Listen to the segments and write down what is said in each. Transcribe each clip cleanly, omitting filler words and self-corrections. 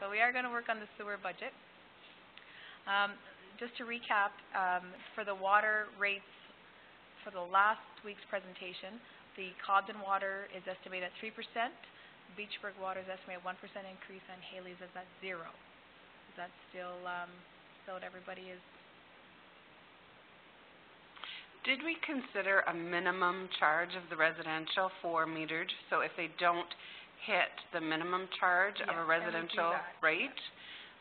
So we are going to work on the sewer budget. Just to recap, for the water rates for the last week's presentation, the Cobden water is estimated at 3%, Beechburg water is estimated at 1% increase, and Haley's is at 0. Is that still what everybody is? Did we consider a minimum charge of the residential for metered? So if they don't hit the minimum charge of a residential rate,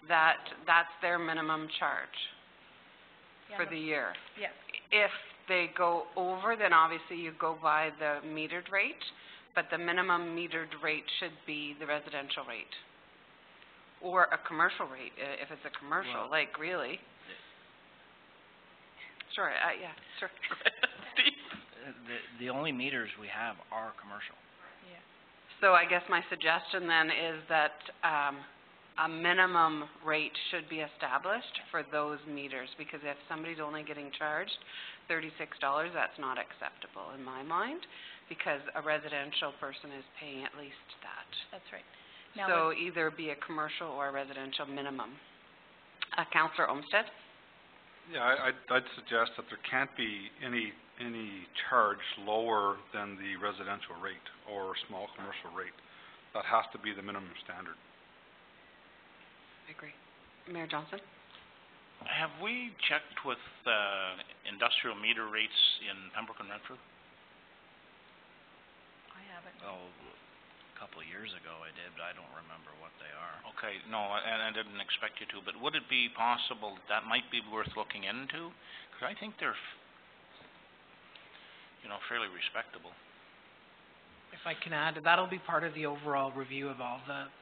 that's their minimum charge for the year. Yes. If they go over, then obviously you go by the metered rate, but the minimum metered rate should be the residential rate or a commercial rate if it's a commercial, like really. Sure, yeah, sure. The only meters we have are commercial. Yeah. So I guess my suggestion then is that a minimum rate should be established for those meters, because if somebody's only getting charged $36, that's not acceptable in my mind, because a residential person is paying at least that. That's right. Now so either be a commercial or a residential minimum. Councillor Olmsted? Yeah, I'd suggest that there can't be any charge lower than the residential rate or small commercial rate. That has to be the minimum standard. I agree. Mayor Johnson? Have we checked with industrial meter rates in Pembroke and Renfrew? I haven't. Oh, a couple of years ago I did, but I don't remember what they are. Okay, no, and I didn't expect you to, but would it be possible that might be worth looking into? Because I think they're, fairly respectable. If I can add, that'll be part of the overall review of all the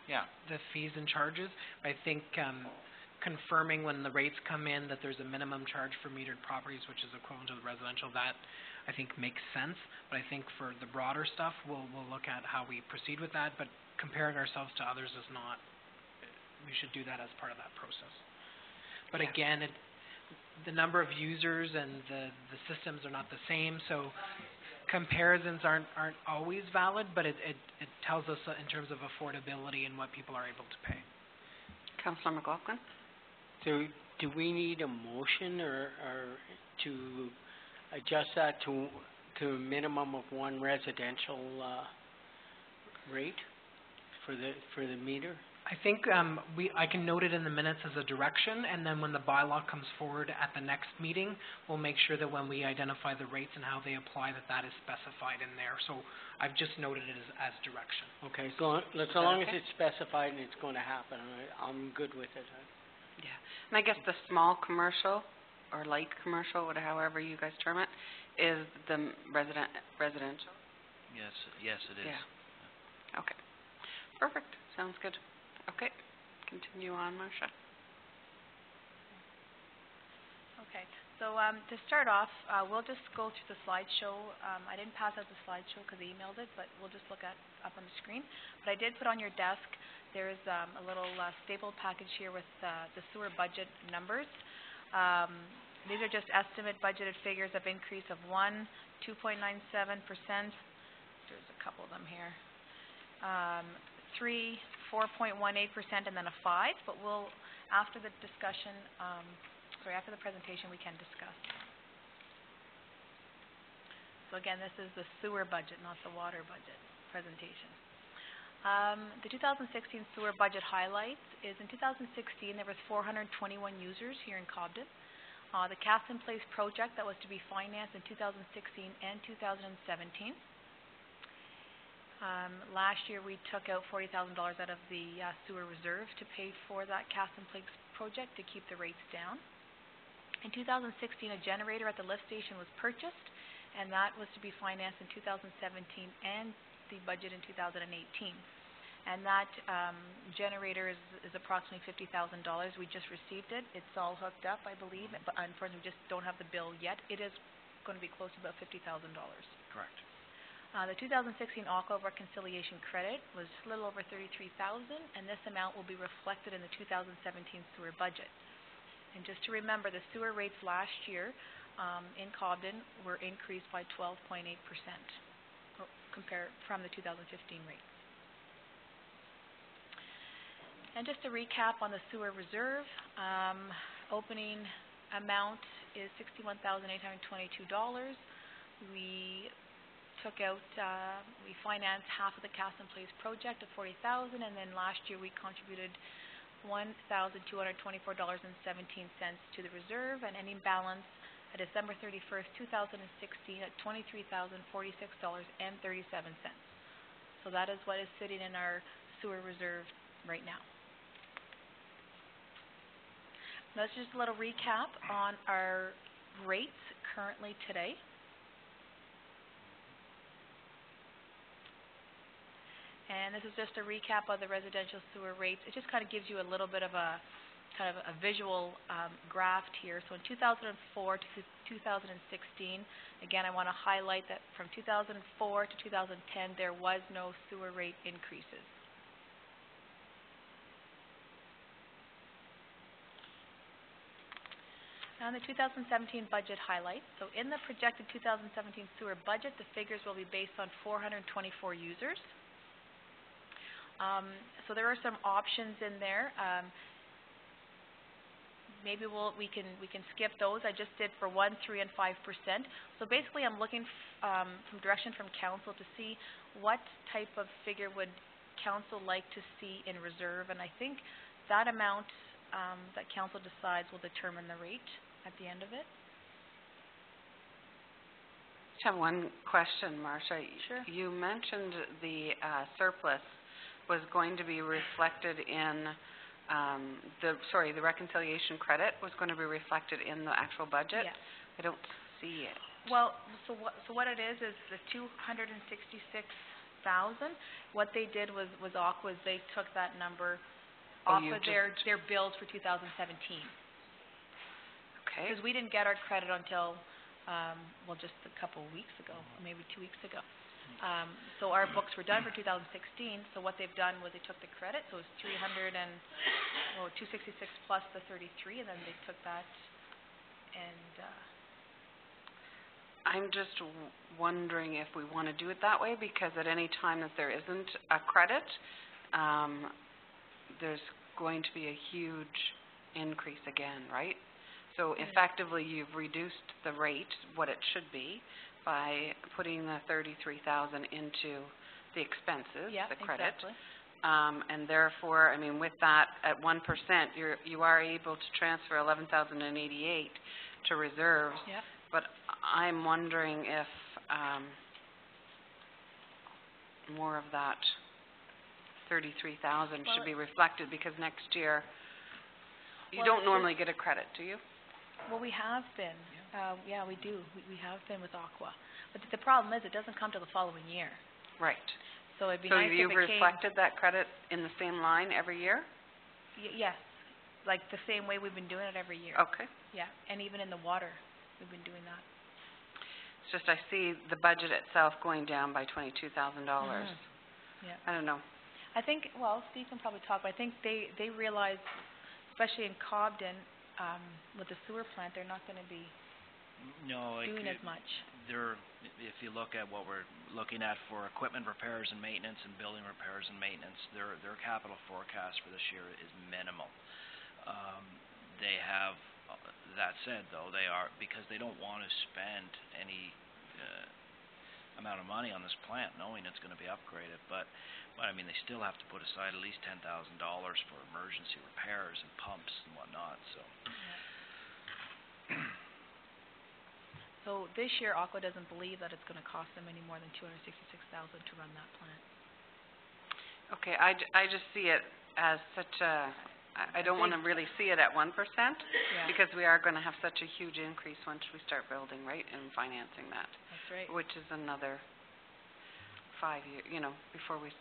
fees and charges. I think confirming when the rates come in that there's a minimum charge for metered properties, which is equivalent to the residential, that I think makes sense. But I think for the broader stuff, we'll look at how we proceed with that. But comparing ourselves to others is not. We should do that as part of that process. But again, the number of users and the systems are not the same, so comparisons aren't always valid, but it tells us in terms of affordability and what people are able to pay. Councillor McLaughlin? So do we need a motion or to adjust that to a minimum of one residential rate for the meter? I think I can note it in the minutes as a direction, and then when the bylaw comes forward at the next meeting, we'll make sure that when we identify the rates and how they apply, that is specified in there. So I've just noted it as direction. Okay, so long as it's specified and it's going to happen, I'm good with it. Yeah, and I guess the small commercial or light commercial, however you guys term it, is the residential? Yes, it is. Yeah. Okay. Perfect. Sounds good. Okay. Continue on, Marcia. Okay. So to start off, we'll just go through the slideshow. I didn't pass out the slideshow because I emailed it, but we'll just look at up on the screen. But I did put on your desk, there's a little stapled package here with the sewer budget numbers. These are just estimate budgeted figures of increase of 1, 2.97%. There's a couple of them here. 3, 4.18%, and then a 5. But we'll, after the discussion, after the presentation, we can discuss. So again, this is the sewer budget, not the water budget presentation. The 2016 sewer budget highlights is in 2016 there was 421 users here in Cobden. The Cast in Place project that was to be financed in 2016 and 2017. Last year we took out $40,000 out of the sewer reserve to pay for that Cast in Place project to keep the rates down. In 2016 a generator at the lift station was purchased, and that was to be financed in 2017 and the budget in 2018. And that generator is approximately $50,000. We just received it. It's all hooked up, I believe, but unfortunately we just don't have the bill yet. It is going to be close to about $50,000. Correct. The 2016 ALCO reconciliation credit was a little over $33,000, and this amount will be reflected in the 2017 sewer budget. And just to remember, the sewer rates last year in Cobden were increased by 12.8% compared from the 2015 rates. And just to recap on the sewer reserve, opening amount is $61,822. We took out, we financed half of the Cast in Place project of $40,000, and then last year we contributed $1,224.17 to the reserve, and ending balance at December 31st, 2016 at $23,046.37. So that is what is sitting in our sewer reserve right now. That's just a little recap on our rates currently today. And this is just a recap of the residential sewer rates. It just kind of gives you a little bit of a visual graph here. So in 2004 to 2016, again, I want to highlight that from 2004 to 2010, there was no sewer rate increases. Now in the 2017 budget highlights, so in the projected 2017 sewer budget, the figures will be based on 424 users. So there are some options in there. Maybe we can skip those. I just did for 1%, 3%, and 5%. So basically, I'm looking from direction from council to see what type of figure would council like to see in reserve, and I think that amount that council decides will determine the rate at the end of it. I have one question, Marcia. Sure. You mentioned the surplus was going to be reflected in the reconciliation credit was going to be reflected in the actual budget. Yes. I don't see it. Well, so what it is the $266,000. What they did was Aqua, they took that number off of their bills for 2017. Okay. Because we didn't get our credit until just a couple of weeks ago, maybe 2 weeks ago. So our books were done for 2016. So what they've done was they took the credit, so it was 266 plus the 33, and then they took that and. I'm just wondering if we want to do it that way, because at any time that there isn't a credit, there's going to be a huge increase again, right? So effectively, you've reduced the rate, what it should be, by putting the $33,000 into the expenses, the credit. Exactly. And therefore, I mean, with that at 1%, you are able to transfer $11,088 to reserves. Yep. But I'm wondering if more of that $33,000 should be reflected, because next year you don't normally get a credit, do you? Well, we have been. Yeah, we do. We have been with Aqua. But the problem is it doesn't come till the following year. Right. So it'd be So nice if it you've reflected that credit in the same line every year? Yes. Like the same way we've been doing it every year. Okay. Yeah, and even in the water, we've been doing that. It's just I see the budget itself going down by $22,000. Yeah. I don't know. I think, well, Steve can probably talk, but I think they realize, especially in Cobden, with the sewer plant, they're not going to be doing as much. If you look at what we're looking at for equipment repairs and maintenance and building repairs and maintenance, their capital forecast for this year is minimal. They have, that said though, because they don't want to spend any amount of money on this plant knowing it's going to be upgraded, but I mean, they still have to put aside at least $10,000 for emergency repairs and pumps and whatnot, so. So this year, Aqua doesn't believe that it's going to cost them any more than $266,000 to run that plant. Okay, I just see it as such a, I don't want to really see it at 1%, because we are going to have such a huge increase once we start building, right, and financing that. That's right. Which is another 5 years, before we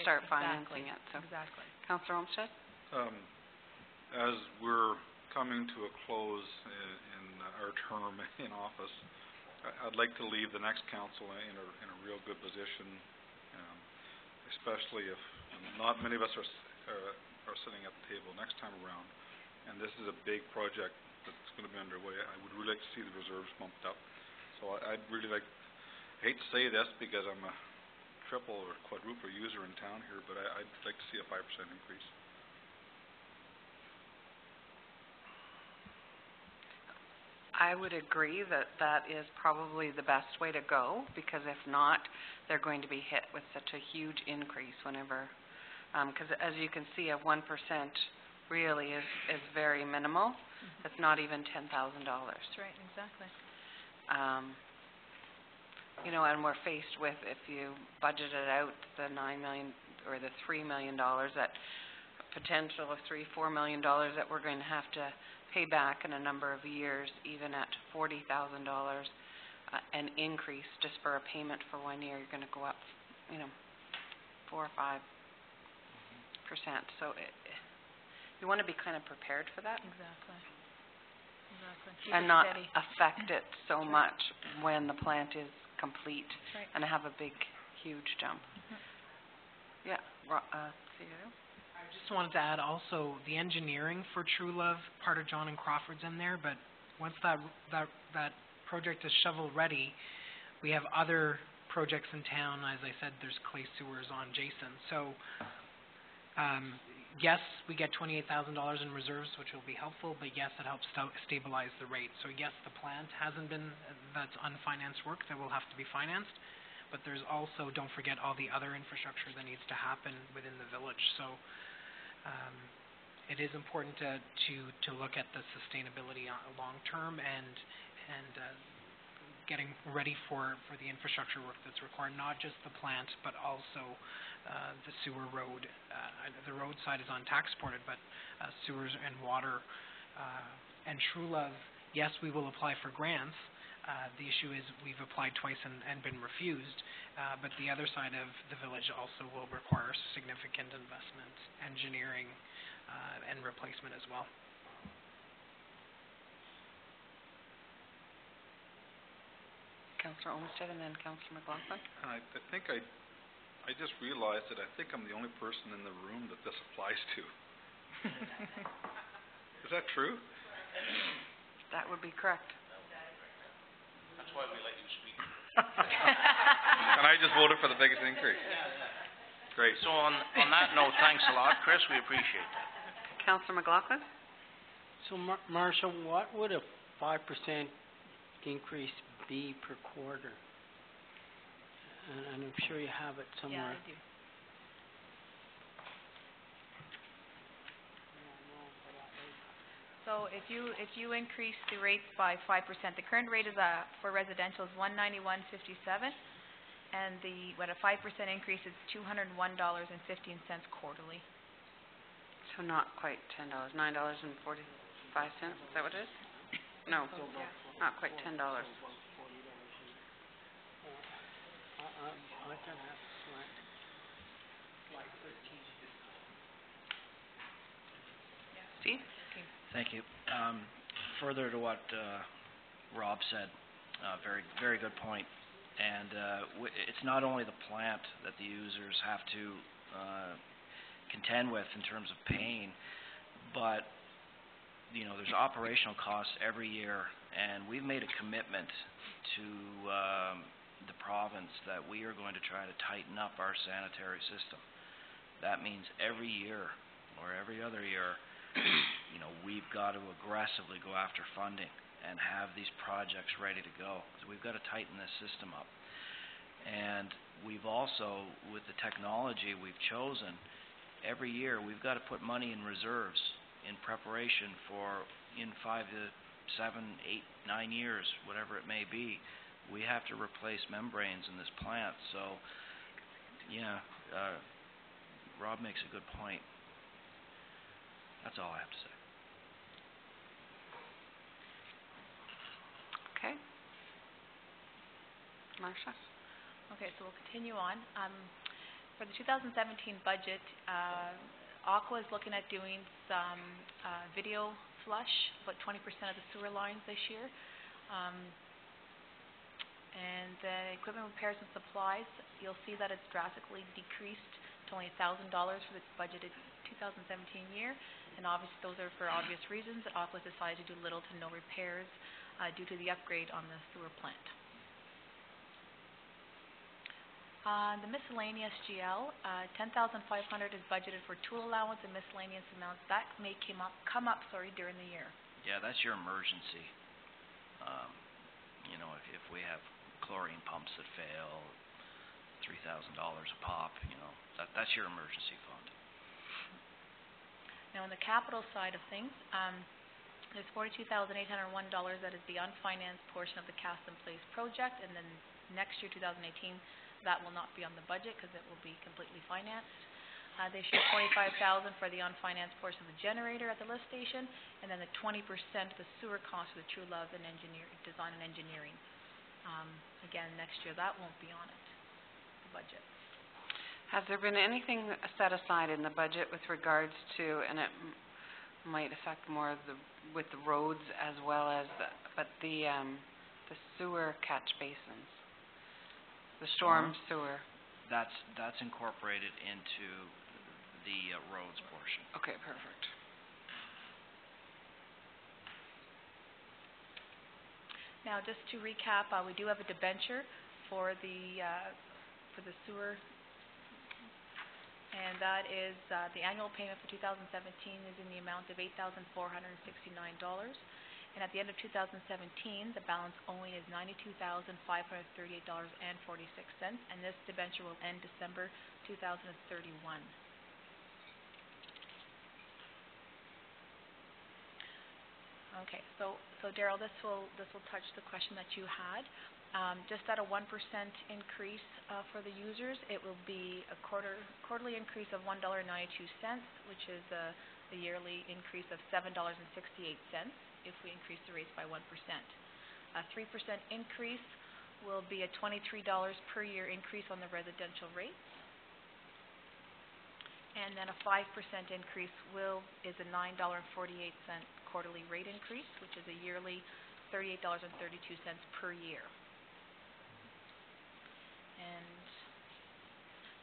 start financing it. So. Exactly. Councillor Olmsted? As we're coming to a close in our term in office, I'd like to leave the next council in a real good position, especially if not many of us are sitting at the table next time around, and this is a big project that's going to be underway. I would really like to see the reserves bumped up. So I'd really like, I hate to say this because I'm a triple or quadruple user in town here, but I'd like to see a 5% increase. I would agree that that is probably the best way to go, because if not, they're going to be hit with such a huge increase whenever, because as you can see, a 1% really is very minimal. It's not even $10,000. That's right, exactly. You know, and we're faced with, if you budgeted out the $9 million or the $3 million, that potential of $4 million that we're going to have to pay back in a number of years, even at $40,000, an increase just for a payment for 1 year, you're going to go up, 4 or 5%. So you want to be kind of prepared for that. Exactly. Keep and not steady. Affect it so much when the plant is complete and have a big, huge jump. Yeah. CEO? I just wanted to add also the engineering for True Love, part of John and Crawford's in there, but once that project is shovel ready, we have other projects in town. As I said, there's clay sewers on Jason. So yes, we get $28,000 in reserves, which will be helpful, but yes, it helps stabilize the rate. So yes, the plant hasn't been, that's unfinanced work that will have to be financed, but there's also, don't forget, all the other infrastructure that needs to happen within the village. So it is important to look at the sustainability long term and getting ready for the infrastructure work that's required, not just the plant, but also the sewer road. The road side is on tax supported, but sewers and water and True Love, yes, we will apply for grants. The issue is we've applied twice and been refused, but the other side of the village also will require significant investment, engineering, and replacement as well. Councillor Olmsted and then Councillor McLaughlin. I think I just realized that I think I'm the only person in the room that this applies to. Is that true? That would be correct. That's why we let you speak. And I just voted for the biggest increase. Great. So on that note, thanks a lot, Chris. We appreciate that. Councillor McLaughlin? So, Marcia, what would a 5% increase be per quarter? And I'm sure you have it somewhere. Yeah, I do. So if you increase the rates by 5%, the current rate is for residential is $191.57, and when a 5% increase is $201.15 quarterly. So not quite $10, $9.45. Is that what it is? No, not quite $10. Steve? Thank you. Further to what Rob said, very, very good point. And it's not only the plant that the users have to contend with in terms of pain, but there's operational costs every year, and we've made a commitment to the province that we are going to try to tighten up our sanitary system. That means every year or every other year, we've got to aggressively go after funding and have these projects ready to go. So we've got to tighten this system up. And we've also, with the technology we've chosen, every year we've got to put money in reserves in preparation for in 5 to 7, 8, 9 years, whatever it may be. We have to replace membranes in this plant. So, Rob makes a good point. That's all I have to say. Okay. Marcia? Okay, so we'll continue on. For the 2017 budget, Aqua is looking at doing some video flush, about 20% of the sewer lines this year. And the equipment repairs and supplies, you'll see that it's drastically decreased to only $1,000 for the budgeted 2017 year. And obviously, those are for obvious reasons that Aqua decided to do little to no repairs due to the upgrade on the sewer plant. The miscellaneous GL, $10,500 is budgeted for tool allowance and miscellaneous amounts. That may come up during the year. Yeah, that's your emergency. You know, if we have chlorine pumps that fail, $3,000 a pop, you know, that's your emergency fund. Now, on the capital side of things, there's $42,801 that is the unfinanced portion of the Cast in Place project, and then next year, 2018, that will not be on the budget because it will be completely financed. This year, $25,000 for the unfinanced portion of the generator at the lift station, and then the 20% the sewer cost for the True Love and design and engineering. Again, next year, that won't be on it, the budget. Has there been anything set aside in the budget with regards to, and it might affect more of with the roads as well as, the sewer catch basins, the storm sewer? That's incorporated into the roads portion. Okay, perfect. Now, just to recap, we do have a debenture for the sewer, and that is the annual payment for 2017 is in the amount of $8,469. And at the end of 2017, the balance owing is $92,538.46, and this debenture will end December 2031. Okay, so Daryl, this will touch the question that you had. Just at a 1% increase for the users, it will be a quarterly increase of $1.92, which is a yearly increase of $7.68 if we increase the rates by 1%. A 3% increase will be a $23 per year increase on the residential rates. And then a 5% increase is a $9.48 quarterly rate increase, which is a yearly $38.32 per year. And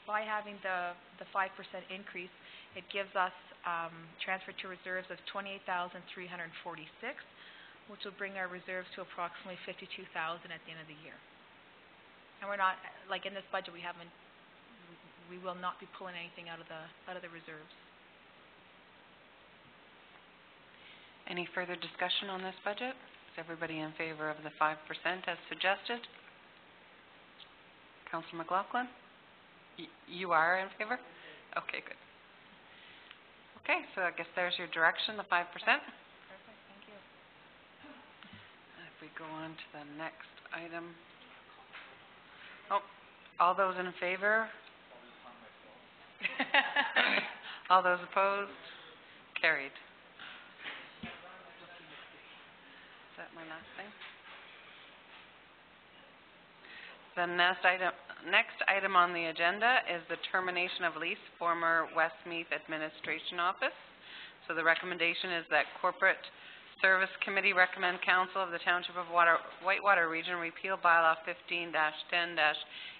by having the 5% increase, it gives us transfer to reserves of $28,346, which will bring our reserves to approximately $52,000 at the end of the year. And we're not, like in this budget, we will not be pulling anything out of the reserves. Any further discussion on this budget? Is everybody in favor of the 5% as suggested? Councillor McLaughlin? You are in favor? Okay, good. Okay, so I guess there's your direction, the 5%. Perfect, thank you. If we go on to the next item. Oh, all those in favor? All those opposed? Carried. Is that my last thing? The next item on the agenda is the termination of lease, former Westmeath Administration Office. So the recommendation is that Corporate Service Committee recommend Council of the Township of Whitewater Region repeal bylaw 15-10-820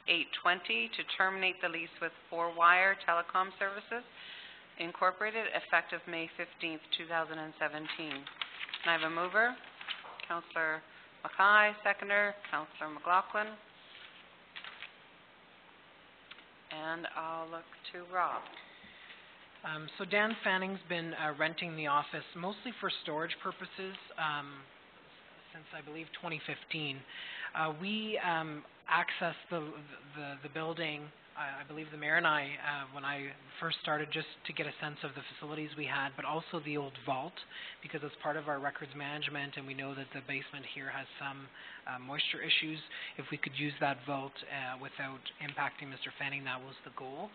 to terminate the lease with 4Wire Telecom Services Incorporated effective May 15th, 2017. Can I have a mover? Councillor Mackay, seconder. Councillor McLaughlin. And I'll look to Rob. So Dan Fanning's been renting the office mostly for storage purposes since, I believe, 2015. We accessed the building, I believe the mayor and I, when I first started, just to get a sense of the facilities we had, but also the old vault, because it's part of our records management, and we know that the basement here has some moisture issues. If we could use that vault without impacting Mr. Fanning, that was the goal.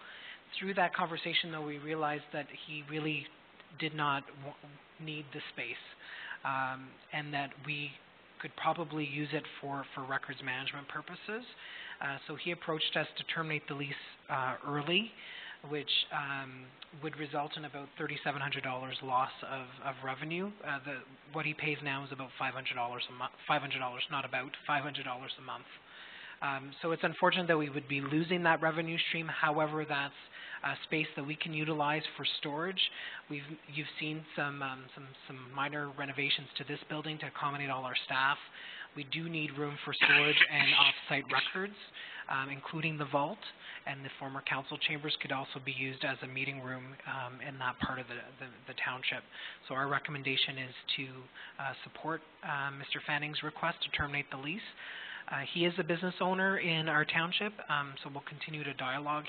Through that conversation, though, we realized that he really did not need the space, and that we could probably use it for records management purposes. So he approached us to terminate the lease early, which would result in about $3,700 loss of revenue. What he pays now is about $500 a month. $500, not about $500 a month. So it's unfortunate that we would be losing that revenue stream. However, that's a space that we can utilize for storage. You've seen some minor renovations to this building to accommodate all our staff. We do need room for storage and off-site records. including the vault, and the former council chambers could also be used as a meeting room in that part of the township. So our recommendation is to support Mr. Fanning's request to terminate the lease. He is a business owner in our township, so we'll continue to dialogue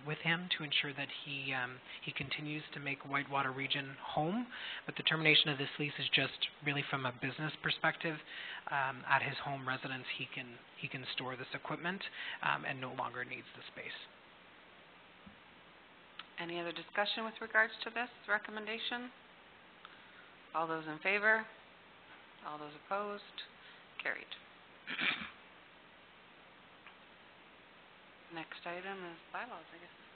with him to ensure that he continues to make Whitewater Region home. But the termination of this lease is just really from a business perspective. At his home residence, he can store this equipment and no longer needs the space. Any other discussion with regards to this recommendation? All those in favor? All those opposed? Carried. Next item is bylaws, I guess.